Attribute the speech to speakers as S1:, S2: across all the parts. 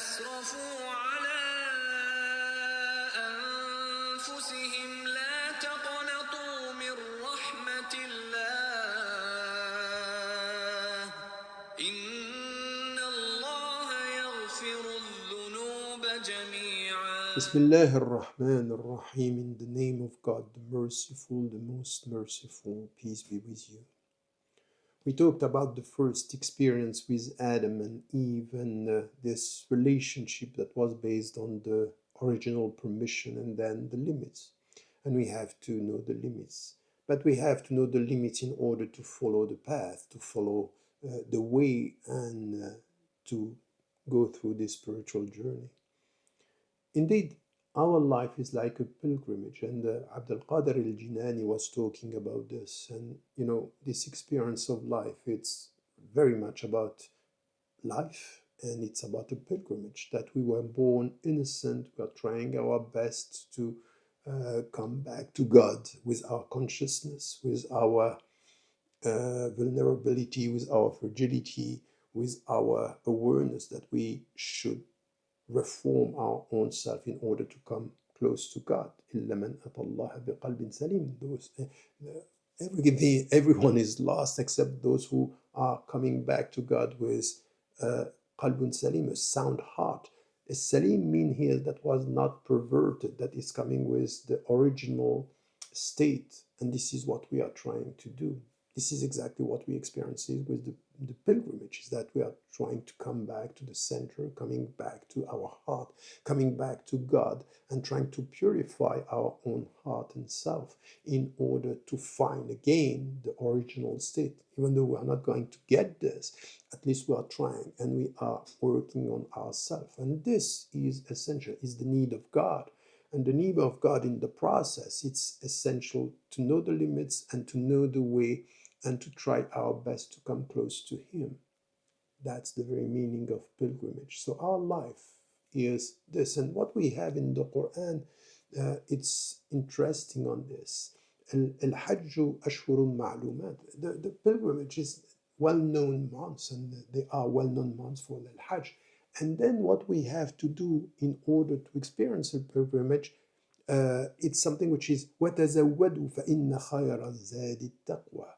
S1: أسرفوا على أنفسهم لا تقنطوا من رحمة الله إن الله يغفر الذنوب جميعا.
S2: Bismillah ar-Rahman ar-Rahim. In the name of God, the Merciful, the Most Merciful. Peace be with you. We talked about the first experience with Adam and Eve and this relationship that was based on the original permission and then the limits. And we have to know the limits. But we have to know the limits in order to follow the path, to follow the way, and to go through this spiritual journey. Indeed, our life is like a pilgrimage, and Abdul Qadir al Jinani was talking about this. And this experience of life, it's very much about life, and it's about a pilgrimage that we were born innocent. We are trying our best to come back to God with our consciousness, with our vulnerability, with our fragility, with our awareness that we should reform our own self in order to come close to God. Everyone is lost except those who are coming back to God with qalbun salim, a sound heart. A salim mean here that was not perverted, that is coming with the original state, and this is what we are trying to do. This is exactly what we experience with the pilgrimage, is that we are trying to come back to the center, coming back to our heart, coming back to God, and trying to purify our own heart and self in order to find again the original state. Even though we are not going to get this, at least we are trying, and we are working on ourselves. And this is essential, is the need of God. And the need of God in the process, it's essential to know the limits and to know the way and to try our best to come close to Him. That's the very meaning of pilgrimage. So our life is this. And what we have in the Quran, it's interesting on this. Al-Hajju Ashhurun Ma'lumat. The pilgrimage is well-known months, and they are well-known months for Al-Hajj. And then what we have to do in order to experience a pilgrimage, it's something which is وَتَزَوَّدُوا فَإِنَّ خَيْرَ الزَّادِ التَّقْوَى.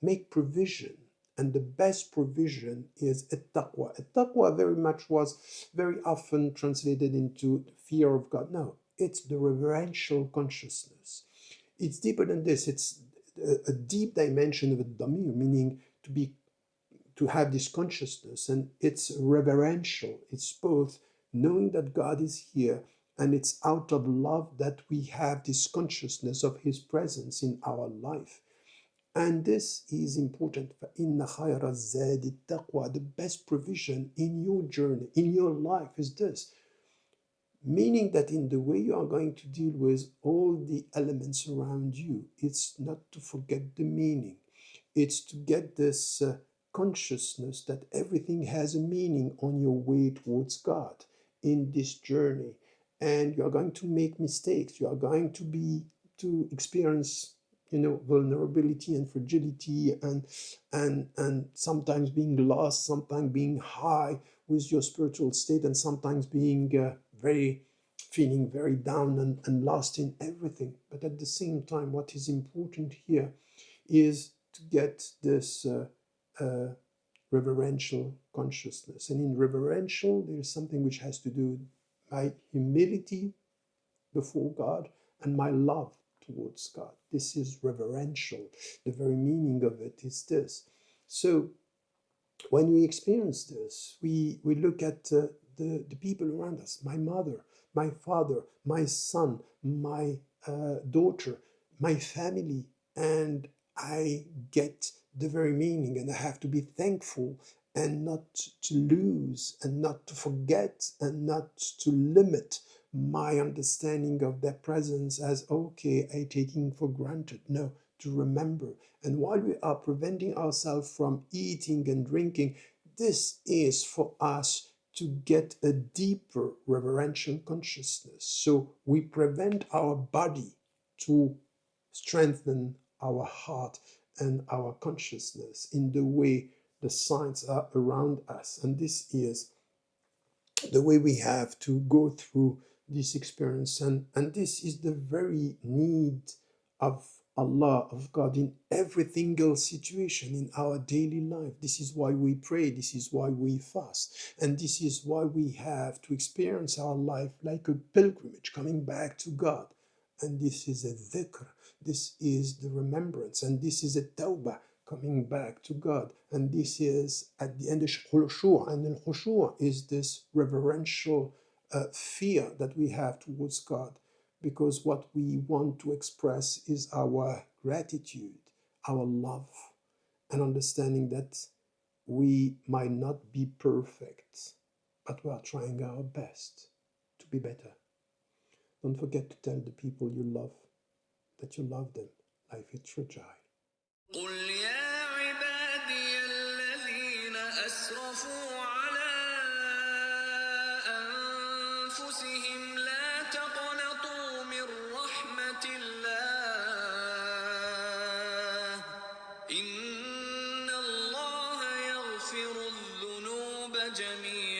S2: Make provision, and the best provision is at-taqwa. At-taqwa very much was very often translated into fear of God. No, it's the reverential consciousness. It's deeper than this. It's a deep dimension of a damir, meaning to have this consciousness, and it's reverential. It's both knowing that God is here, and it's out of love that we have this consciousness of His presence in our life. And this is important. فَإِنَّ خَيْرَ الزَّادِ التَّقْوَى. The best provision in your journey, in your life, is this. Meaning that in the way you are going to deal with all the elements around you, it's not to forget the meaning. It's to get this consciousness that everything has a meaning on your way towards God in this journey. And you are going to make mistakes. You are going to experience vulnerability and fragility, and sometimes being lost, sometimes being high with your spiritual state, and sometimes being feeling very down and lost in everything. But at the same time, what is important here is to get this reverential consciousness. And in reverential, there is something which has to do with my humility before God and my love towards God. This is reverential. The very meaning of it is this. So when we experience this, we look at the people around us, my mother, my father, my son, my daughter, my family, and I get the very meaning, and I have to be thankful and not to lose and not to forget and not to limit my understanding of their presence as, okay, I taking for granted. No, to remember. And while we are preventing ourselves from eating and drinking, this is for us to get a deeper reverential consciousness. So we prevent our body to strengthen our heart and our consciousness in the way the signs are around us. And this is the way we have to go through this experience. And this is the very need of Allah, of God, in every single situation in our daily life. This is why we pray, this is why we fast, and this is why we have to experience our life like a pilgrimage, coming back to God. And this is a dhikr, this is the remembrance, and this is a tawbah, coming back to God. And this is at the end of khushu', and the khushu' is this reverential fear that we have towards God, because what we want to express is our gratitude, our love, and understanding that we might not be perfect, but we are trying our best to be better. Don't forget to tell the people you love that you love them. Life is fragile.
S1: قل يا عبادي الذين أسرفوا على أنفسهم لا تقنطوا من رحمة الله إن الله يغفر الذنوب جميعا